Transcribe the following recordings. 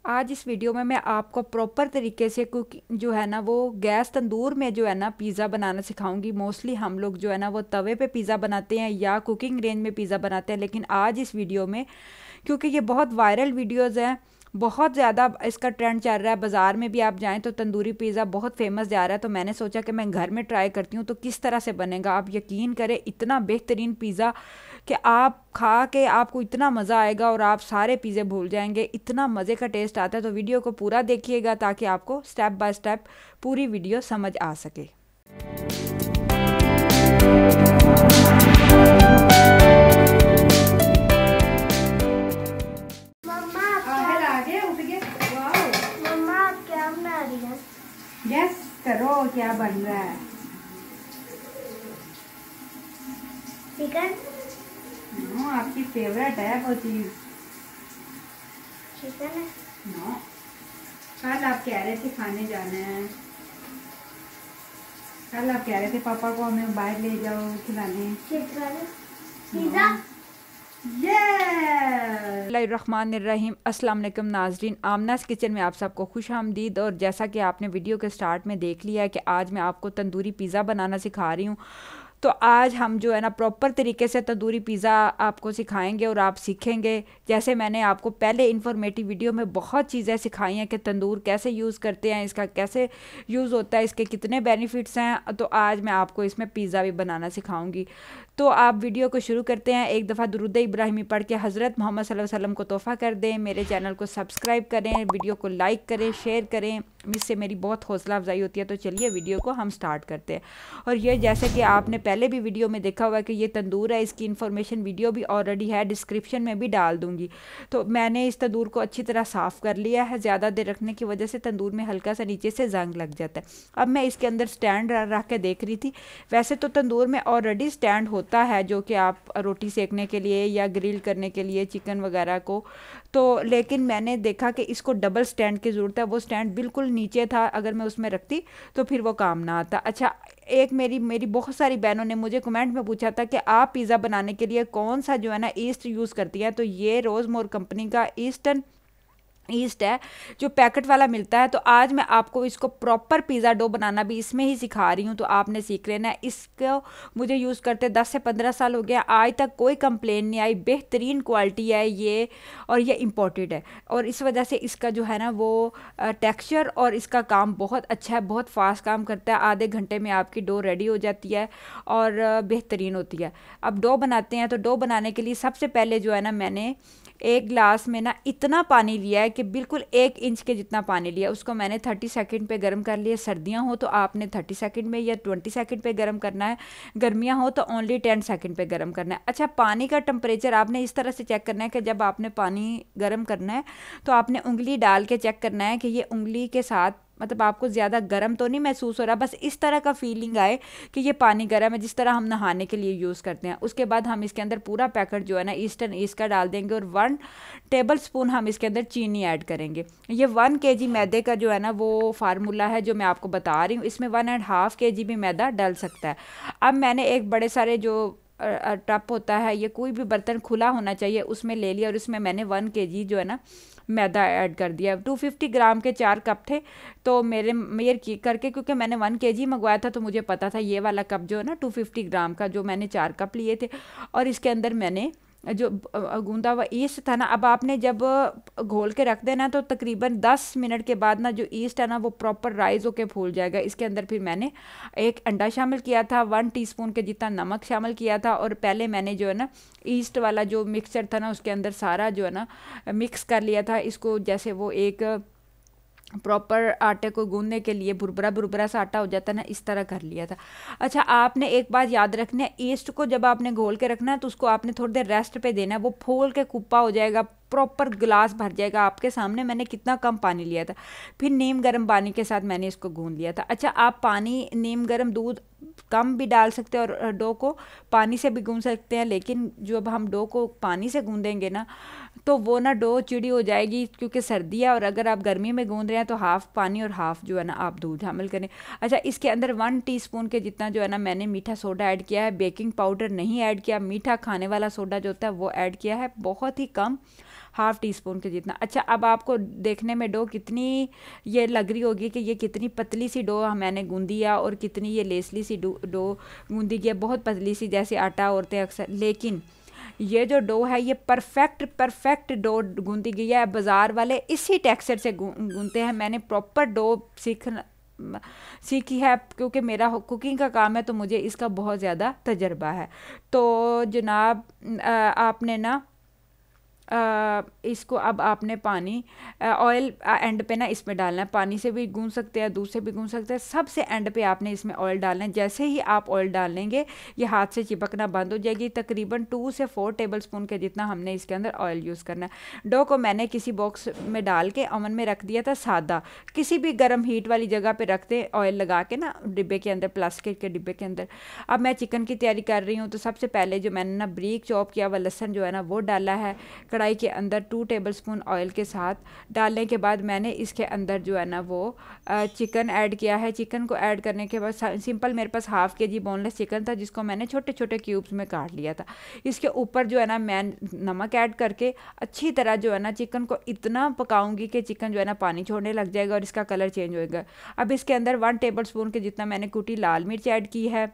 आज इस वीडियो में मैं आपको प्रॉपर तरीके से कुकिंग जो है ना वो गैस तंदूर में जो है ना पिज़्ज़ा बनाना सिखाऊंगी। मोस्टली हम लोग जो है ना वो तवे पे पिज़्ज़ा बनाते हैं या कुकिंग रेंज में पिज़्ज़ा बनाते हैं, लेकिन आज इस वीडियो में क्योंकि ये बहुत वायरल वीडियोज़ हैं, बहुत ज़्यादा इसका ट्रेंड चल रहा है, बाज़ार में भी आप जाएं तो तंदूरी पिज़्ज़ा बहुत फेमस जा रहा है, तो मैंने सोचा कि मैं घर में ट्राई करती हूँ तो किस तरह से बनेगा। आप यकीन करें इतना बेहतरीन पिज़्ज़ा कि आप खा के आपको इतना मज़ा आएगा और आप सारे पिज़्ज़े भूल जाएंगे, इतना मज़े का टेस्ट आता है। तो वीडियो को पूरा देखिएगा ताकि आपको स्टेप बाय स्टेप पूरी वीडियो समझ आ सके। यस करो, क्या बन रहा है? चिकन। नो, आपकी फेवरेट है वो चीज। चिकन है। नो, कल आप कह रहे थे खाने जाना है, कल आप कह रहे थे पापा को हमें बाहर ले जाओ खिलाने। Chicken pizza. रहमानिर्रहीम। अस्सलाम वालेकुम नाजरीन, आमनास किचन में आप सबको खुश आमदीद। और जैसा कि आपने वीडियो के स्टार्ट में देख लिया है कि आज मैं आपको तंदूरी पिज़्ज़ा बनाना सिखा रही हूँ, तो आज हम जो है ना प्रॉपर तरीके से तंदूरी पिज़्ज़ा आपको सिखाएंगे और आप सीखेंगे। जैसे मैंने आपको पहले इन्फॉर्मेटिव वीडियो में बहुत चीज़ें सिखाई हैं कि तंदूर कैसे यूज़ करते हैं, इसका कैसे यूज़ होता है, इसके कितने बेनिफिट्स हैं, तो आज मैं आपको इसमें पिज़्ज़ा भी बनाना सिखाऊंगी। तो आप वीडियो को शुरू करते हैं। एक दफ़ा दुरूद इब्राहिमी पढ़ के हज़रत मोहम्मद सल्लल्लाहु अलैहि वसल्लम को तोहफ़ा कर दें। मेरे चैनल को सब्सक्राइब करें, वीडियो को लाइक करें, शेयर करें, इससे मेरी बहुत हौसला अफजाई होती है। तो चलिए वीडियो को हम स्टार्ट करते हैं। और ये जैसे कि आपने पहले भी वीडियो में देखा हुआ है कि ये तंदूर है, इसकी इन्फॉर्मेशन वीडियो भी ऑलरेडी है, डिस्क्रिप्शन में भी डाल दूँगी। तो मैंने इस तंदूर को अच्छी तरह साफ़ कर लिया है। ज़्यादा देर रखने की वजह से तंदूर में हल्का सा नीचे से जंग लग जाता है। अब मैं इसके अंदर स्टैंड रख के देख रही थी। वैसे तो तंदूर में ऑलरेडी स्टैंड होता है जो कि आप रोटी सेकने के लिए या ग्रिल करने के लिए चिकन वगैरह को, तो लेकिन मैंने देखा कि इसको डबल स्टैंड की ज़रूरत है। वो स्टैंड बिल्कुल नीचे था, अगर मैं उसमें रखती तो फिर वो काम ना आता। अच्छा, एक मेरी बहुत सारी बहनों ने मुझे कमेंट में पूछा था कि आप पिज़्ज़ा बनाने के लिए कौन सा जो है ना ईस्ट यूज़ करती हैं, तो ये रोज़मोर कंपनी का ईस्ट है जो पैकेट वाला मिलता है। तो आज मैं आपको इसको प्रॉपर पिज़्ज़ा डो बनाना भी इसमें ही सिखा रही हूँ, तो आपने सीख लेना है। इसको मुझे यूज़ करते 10 से 15 साल हो गया, आज तक कोई कंप्लेन नहीं आई। बेहतरीन क्वालिटी है ये, और ये इम्पोर्टेड है, और इस वजह से इसका जो है ना वो टेक्सचर और इसका काम बहुत अच्छा है, बहुत फास्ट काम करता है। आधे घंटे में आपकी डो रेडी हो जाती है और बेहतरीन होती है। अब डो बनाते हैं। तो डो बनाने के लिए सबसे पहले जो है ना मैंने एक गिलास में ना इतना पानी लिया है कि बिल्कुल 1 इंच के जितना पानी लिया, उसको मैंने 30 सेकंड पे गर्म कर लिया। सर्दियां हो तो आपने 30 सेकंड में या 20 सेकंड पे गर्म करना है, गर्मियां हो तो ओनली 10 सेकंड पे गर्म करना है। अच्छा, पानी का टेम्परेचर आपने इस तरह से चेक करना है कि जब आपने पानी गर्म करना है तो आपने उंगली डाल के चेक करना है कि ये उंगली के साथ, मतलब आपको ज़्यादा गर्म तो नहीं महसूस हो रहा, बस इस तरह का फीलिंग आए कि ये पानी गर्म है, जिस तरह हम नहाने के लिए यूज़ करते हैं। उसके बाद हम इसके अंदर पूरा पैकेट जो है ना ईस्टर्न ईस्ट का डाल देंगे और 1 टेबल स्पून हम इसके अंदर चीनी ऐड करेंगे। ये 1 kg मैदे का जो है ना वो फार्मूला है जो मैं आपको बता रही हूँ। इसमें 1.5 kg भी मैदा डल सकता है। अब मैंने एक बड़े सारे जो टप होता है, ये कोई भी बर्तन खुला होना चाहिए, उसमें ले लिया और इसमें मैंने 1 kg जो है ना मैदा ऐड कर दिया। 250 ग्राम के 4 कप थे, तो मेरे करके क्योंकि मैंने 1 kg मंगवाया था तो मुझे पता था ये वाला कप जो है ना 250 ग्राम का, जो मैंने 4 कप लिए थे। और इसके अंदर मैंने जो गूंदा हुआ ईस्ट था ना, अब आपने जब घोल के रख देना तो तकरीबन 10 मिनट के बाद ना जो ईस्ट है ना वो प्रॉपर राइज होके फूल जाएगा। इसके अंदर फिर मैंने एक अंडा शामिल किया था, 1 टीस्पून के जितना नमक शामिल किया था, और पहले मैंने जो है ना ईस्ट वाला जो मिक्सचर था ना उसके अंदर सारा जो है ना मिक्स कर लिया था। इसको जैसे वो एक प्रॉपर आटे को गूंदने के लिए बुरबुरा सा आटा हो जाता है ना, इस तरह कर लिया था। अच्छा, आपने एक बात याद रखना है, ईस्ट को जब आपने घोल के रखना है तो उसको आपने थोड़ी देर रेस्ट पे देना है, वो फूल के कुप्पा हो जाएगा, प्रॉपर गिलास भर जाएगा। आपके सामने मैंने कितना कम पानी लिया था, फिर नीम गर्म पानी के साथ मैंने इसको गूंद लिया था। अच्छा, आप पानी नीम गर्म दूध कम भी डाल सकते हैं और डो को पानी से भी गूंद सकते हैं, लेकिन जब हम डो को पानी से गूंदेंगे ना तो वो ना डो चिड़ी हो जाएगी, क्योंकि सर्दी है, और अगर आप गर्मी में गूंद रहे हैं तो हाफ पानी और हाफ जो है ना आप दूध शामिल करें। अच्छा, इसके अंदर 1 टीस्पून के जितना जो है ना मैंने मीठा सोडा ऐड किया है, बेकिंग पाउडर नहीं ऐड किया। मीठा खाने वाला सोडा जो होता है वो ऐड किया है, बहुत ही कम, हाफ़ टी स्पून के जितना। अच्छा, अब आपको देखने में डो कितनी ये लग रही होगी कि ये कितनी पतली सी डो मैंने गूंदी है और कितनी ये लेसली सी डो गूंदी गई है, बहुत पतली सी, जैसे आटा औरतें अक्सर। लेकिन ये जो डो है ये परफेक्ट डो गूंदी गई है। बाज़ार वाले इसी टेक्सचर से गूंदते हैं। मैंने प्रॉपर डो सीखी है क्योंकि मेरा कुकिंग का काम है, तो मुझे इसका बहुत ज़्यादा तजर्बा है। तो जनाब आपने ना इसको अब आपने पानी ऑयल एंड पे ना इसमें डालना है। पानी से भी गूंद सकते हैं, दूध से भी गूंद सकते हैं, सबसे एंड पे आपने इसमें ऑयल डालना है। जैसे ही आप ऑयल डालेंगे ये हाथ से चिपकना बंद हो जाएगी। तकरीबन 2 से 4 टेबलस्पून के जितना हमने इसके अंदर ऑयल यूज़ करना है। डो को मैंने किसी बॉक्स में डाल के ओवन में रख दिया था सादा, किसी भी गर्म हीट वाली जगह पर रख दें ऑयल लगा के ना, डिब्बे के अंदर, प्लास्टिक के डिब्बे के अंदर। अब मैं चिकन की तैयारी कर रही हूँ। तो सबसे पहले जो मैंने ना बारीक चॉप किया हुआ लहसुन जो है ना वो डाला है कढ़ाई के अंदर 2 टेबलस्पून ऑयल के साथ। डालने के बाद मैंने इसके अंदर जो है ना वो चिकन ऐड किया है। चिकन को ऐड करने के बाद सिंपल मेरे पास हाफ़ kg बोनलेस चिकन था जिसको मैंने छोटे छोटे क्यूब्स में काट लिया था। इसके ऊपर जो है ना मैं नमक ऐड करके अच्छी तरह जो है ना चिकन को इतना पकाऊंगी कि चिकन जो है ना पानी छोड़ने लग जाएगा और इसका कलर चेंज होएगा। अब इसके अंदर 1 टेबलस्पून के जितना मैंने कुटी लाल मिर्च ऐड की है।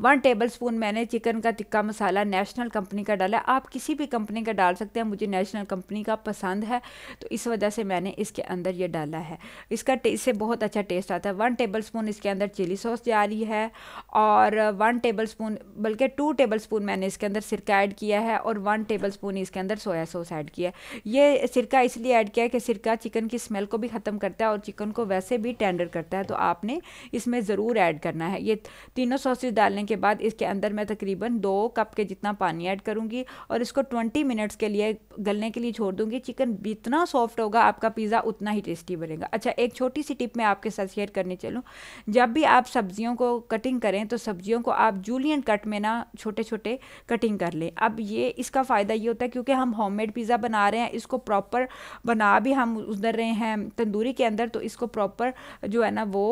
1 टेबलस्पून मैंने चिकन का टिक्का मसाला नेशनल कंपनी का डाला। आप किसी भी कंपनी का डाल सकते हैं, मुझे नेशनल कंपनी का पसंद है तो इस वजह से मैंने इसके अंदर ये डाला है। इसका इससे बहुत अच्छा टेस्ट आता है। 1 टेबलस्पून इसके अंदर चिली सॉस जा रही है और 1 टेबलस्पून बल्कि 2 टेबलस्पून मैंने इसके अंदर सिरका ऐड किया है और 1 टेबलस्पून इसके अंदर सोया सॉस ऐड किया है। ये सिरका इसलिए ऐड किया है कि सिरका चिकन की स्मेल को भी ख़त्म करता है और चिकन को वैसे भी टेंडर करता है, तो आपने इसमें ज़रूर ऐड करना है। ये तीनों सॉसेज डालने के बाद इसके अंदर मैं तकरीबन 2 कप के जितना पानी ऐड करूंगी और इसको 20 मिनट्स के लिए गलने के लिए छोड़ दूंगी। चिकन जितना सॉफ्ट होगा आपका पिज़्ज़ा उतना ही टेस्टी बनेगा। अच्छा, एक छोटी सी टिप मैं आपके साथ शेयर करने चलूँ। जब भी आप सब्जियों को कटिंग करें तो सब्जियों को आप जूलियन कट में ना छोटे छोटे कटिंग कर लें। अब ये इसका फ़ायदा ये होता है क्योंकि हम होममेड पिज़्ज़ा बना रहे हैं, इसको प्रॉपर बना भी हम उधर रहे हैं तंदूरी के अंदर, तो इसको प्रॉपर जो है ना वो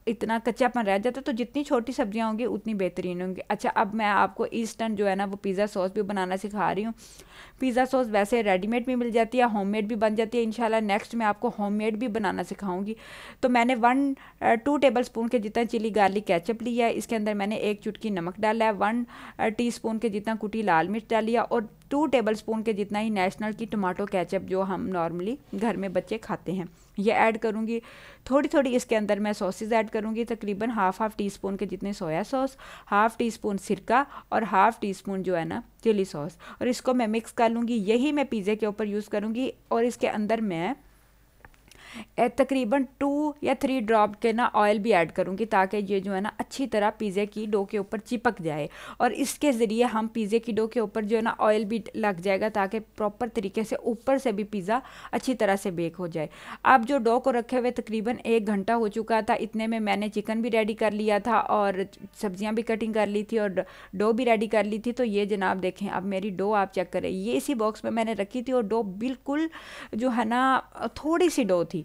इतना कच्चापन रह जाता है। तो जितनी छोटी सब्जियां होंगी उतनी बेहतरीन होंगी। अच्छा, अब मैं आपको इंस्टेंट जो है ना वो पिज़्ज़ा सॉस भी बनाना सिखा रही हूँ। पिज़्ज़ा सॉस वैसे रेडीमेड भी मिल जाती है, होममेड भी बन जाती है। इंशाल्लाह नेक्स्ट मैं आपको होममेड भी बनाना सिखाऊंगी। तो मैंने 2 टेबलस्पून के जितना चिली गार्लिक केचप लिया है। इसके अंदर मैंने 1 चुटकी नमक डाला है, 1 टीस्पून के जितना कुटी लाल मिर्च डाली है और 2 टेबलस्पून के जितना ही नेशनल की टमाटो केचप जो हम नॉर्मली घर में बच्चे खाते हैं ये ऐड करूँगी। थोड़ी थोड़ी इसके अंदर मैं सॉसेज ऐड करूँगी, तकरीबन हाफ़ टी स्पून के जितने soya sauce, half tea spoon सिरका और हाफ़ टी स्पून जो है ना चिली सॉस, और इसको मैं मिक्स कर लूँगी। यही मैं पिज़्ज़े के ऊपर यूज़ करूँगी और इसके अंदर मैं तकरीबन 2 या 3 ड्रॉप के ना ऑयल भी ऐड करूँगी ताकि ये जो है ना अच्छी तरह पिज़्ज़े की डो के ऊपर चिपक जाए और इसके ज़रिए हम पिज़्ज़े की डो के ऊपर जो है ना ऑयल भी लग जाएगा ताकि प्रॉपर तरीके से ऊपर से भी पिज़्ज़ा अच्छी तरह से बेक हो जाए। अब जो डो को रखे हुए तकरीबन 1 घंटा हो चुका था, इतने में मैंने चिकन भी रेडी कर लिया था और सब्जियाँ भी कटिंग कर ली थी और डो भी रेडी कर ली थी। तो ये जनाब देखें, अब मेरी डो आप चेक करें, ये इसी बॉक्स में मैंने रखी थी और डो बिल्कुल जो है ना थोड़ी सी डो थी,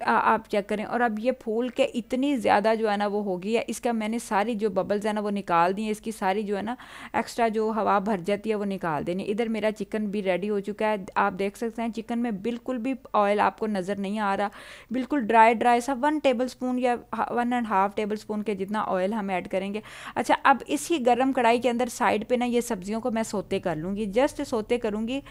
आप चेक करें। और अब ये फूल के इतनी ज़्यादा जो है ना वो हो गई है। इसका मैंने सारी जो बबल्स है ना वो निकाल दी है, इसकी सारी जो है ना एक्स्ट्रा जो हवा भर जाती है वो निकाल देनी। इधर मेरा चिकन भी रेडी हो चुका है, आप देख सकते हैं चिकन में बिल्कुल भी ऑयल आपको नज़र नहीं आ रहा, बिल्कुल ड्राई सा। 1 टेबलस्पून या 1.5 टेबलस्पून के जितना ऑयल हम ऐड करेंगे। अच्छा, अब इसी गर्म कढ़ाई के अंदर साइड पे ना ये सब्जियों को मैं सोते कर लूँगी, जस्ट सोते करूँगी,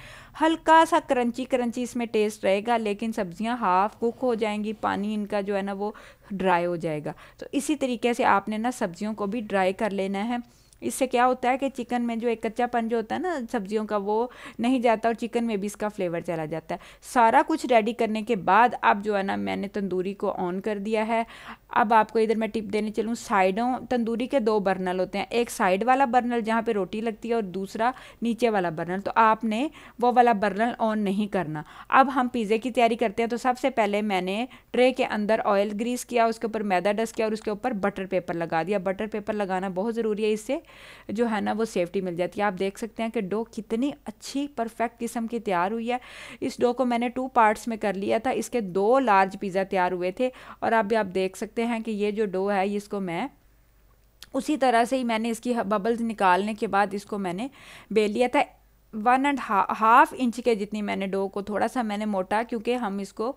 हल्का सा क्रंची इसमें टेस्ट रहेगा, लेकिन सब्जियाँ हाफ कुक हो जाएंगी, पानी इनका जो है ना वो ड्राई हो जाएगा। तो इसी तरीके से आपने ना सब्जियों को भी ड्राई कर लेना है। इससे क्या होता है कि चिकन में जो एक कच्चापन जो होता है ना सब्जियों का वो नहीं जाता और चिकन में भी इसका फ्लेवर चला जाता है। सारा कुछ रेडी करने के बाद अब जो है ना मैंने तंदूरी को ऑन कर दिया है। अब आपको इधर मैं टिप देने चलूँ, साइडों तंदूरी के 2 बर्नल होते हैं, एक साइड वाला बर्नल जहाँ पे रोटी लगती है और दूसरा नीचे वाला बर्नल। तो आपने वो वाला बर्नल ऑन नहीं करना। अब हम पिज़्ज़े की तैयारी करते हैं। तो सबसे पहले मैंने ट्रे के अंदर ऑयल ग्रीस किया, उसके ऊपर मैदा डस्ट किया और उसके ऊपर बटर पेपर लगा दिया। बटर पेपर लगाना बहुत ज़रूरी है, इससे जो है ना वो सेफ्टी मिल जाती है। आप देख सकते हैं कि डो कितनी अच्छी परफेक्ट किस्म की तैयार हुई है। इस डो को मैंने 2 पार्ट्स में कर लिया था, इसके 2 लार्ज पिज़्ज़ा तैयार हुए थे। और अब आप देख सकते हैं कि ये जो डो है इसको मैं उसी तरह से ही मैंने इसकी बबल्स निकालने के बाद इसको मैंने बेल लिया था। 1.5 इंच के जितनी मैंने डो को थोड़ा सा मैंने मोटा, क्योंकि हम इसको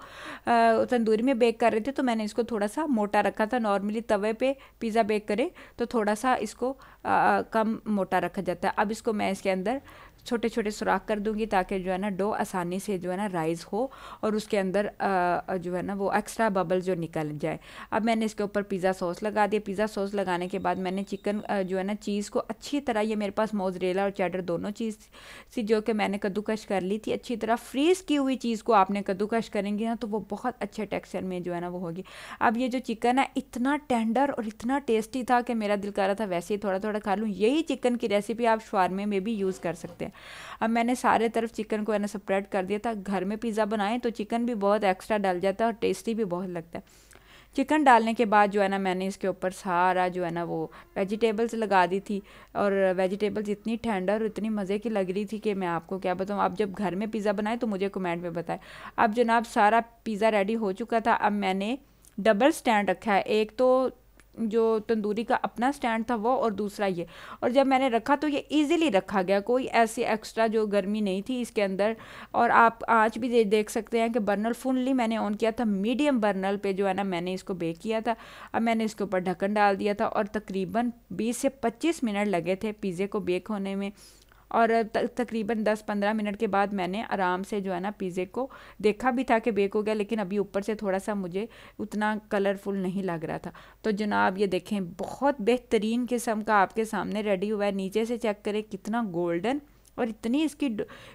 तंदूरी में बेक कर रहे थे तो मैंने इसको थोड़ा सा मोटा रखा था। नॉर्मली तवे पे पिज़्ज़ा बेक करें तो थोड़ा सा इसको कम मोटा रखा जाता है। अब इसको मैं इसके अंदर छोटे छोटे सुराख कर दूंगी ताकि जो है ना डो आसानी से जो है ना राइज़ हो और उसके अंदर जो है ना वो एक्स्ट्रा बबल जो निकल जाए। अब मैंने इसके ऊपर पिज़्ज़ा सॉस लगा दिया। पिज़्ज़ा सॉस लगाने के बाद मैंने चिकन जो है ना चीज़ को अच्छी तरह, ये मेरे पास मोज़रेला और चेडर दोनों चीज़ सी जो कि मैंने कद्दूकश कर ली थी अच्छी तरह। फ्रीज़ की हुई चीज़ को आपने कद्दूकश करेंगे ना तो वो बहुत अच्छे टेक्सचर में जो है ना वो होगी। अब ये जो चिकन है इतना टेंडर और इतना टेस्टी था कि मेरा दिल कर रहा था वैसे ही थोड़ा थोड़ा खा लूँ। यही चिकन की रेसिपी आप शवारमे में भी यूज़ कर सकते हैं। अब मैंने सारे तरफ चिकन को है ना स्प्रेड कर दिया था। घर में पिज़्ज़ा बनाएं तो चिकन भी बहुत एक्स्ट्रा डल जाता है और टेस्टी भी बहुत लगता है। चिकन डालने के बाद जो है ना मैंने इसके ऊपर सारा जो है ना वो वेजिटेबल्स लगा दी थी और वेजिटेबल्स इतनी टेंडर और इतनी मज़े की लग रही थी कि मैं आपको क्या बताऊँ। आप जब घर में पिज़्ज़ा बनाएं तो मुझे कमेंट में बताएं। अब जनाब सारा पिज़्ज़ा रेडी हो चुका था। अब मैंने डबल स्टैंड रखा है, एक तो जो तंदूरी का अपना स्टैंड था वो और दूसरा ये। और जब मैंने रखा तो ये इजीली रखा गया, कोई ऐसी एक्स्ट्रा जो गर्मी नहीं थी इसके अंदर। और आप आँच भी देख सकते हैं कि बर्नर फुल्ली मैंने ऑन किया था, मीडियम बर्नर पे जो है ना मैंने इसको बेक किया था। अब मैंने इसके ऊपर ढक्कन डाल दिया था और तकरीबन 20 से 25 मिनट लगे थे पिज़्ज़े को बेक होने में। और तकरीबन 10-15 मिनट के बाद मैंने आराम से जो है ना पिज़्ज़े को देखा भी था कि बेक हो गया, लेकिन अभी ऊपर से थोड़ा सा मुझे उतना कलरफुल नहीं लग रहा था। तो जनाब ये देखें बहुत बेहतरीन किस्म का आपके सामने रेडी हुआ है। नीचे से चेक करें कितना गोल्डन और इतनी इसकी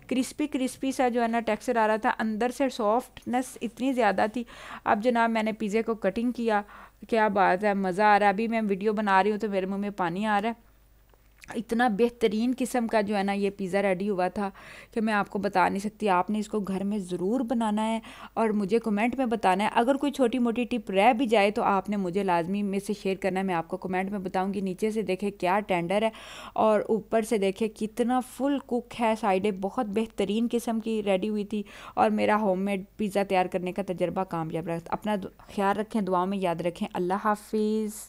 क्रिस्पी क्रिस्पी सा जो है ना टेक्सचर आ रहा था, अंदर से सॉफ्टनेस इतनी ज़्यादा थी। अब जनाब मैंने पिज़्ज़े को कटिंग किया, क्या बात है, मज़ा आ रहा है। अभी मैं वीडियो बना रही हूँ तो मेरे मुँह में पानी आ रहा है। इतना बेहतरीन किस्म का जो है ना ये पिज़्ज़ा रेडी हुआ था कि मैं आपको बता नहीं सकती। आपने इसको घर में ज़रूर बनाना है और मुझे कमेंट में बताना है। अगर कोई छोटी मोटी टिप रह भी जाए तो आपने मुझे लाजमी में से शेयर करना है, मैं आपको कमेंट में बताऊंगी। नीचे से देखें क्या टेंडर है और ऊपर से देखें कितना फुल कुक है, साइडें बहुत बेहतरीन किस्म की रेडी हुई थी। और मेरा होममेड पिज़्ज़ा तैयार करने का तजर्बा कामयाब रहा। अपना ख्याल रखें, दुआओं में याद रखें। अल्लाह हाफिज़।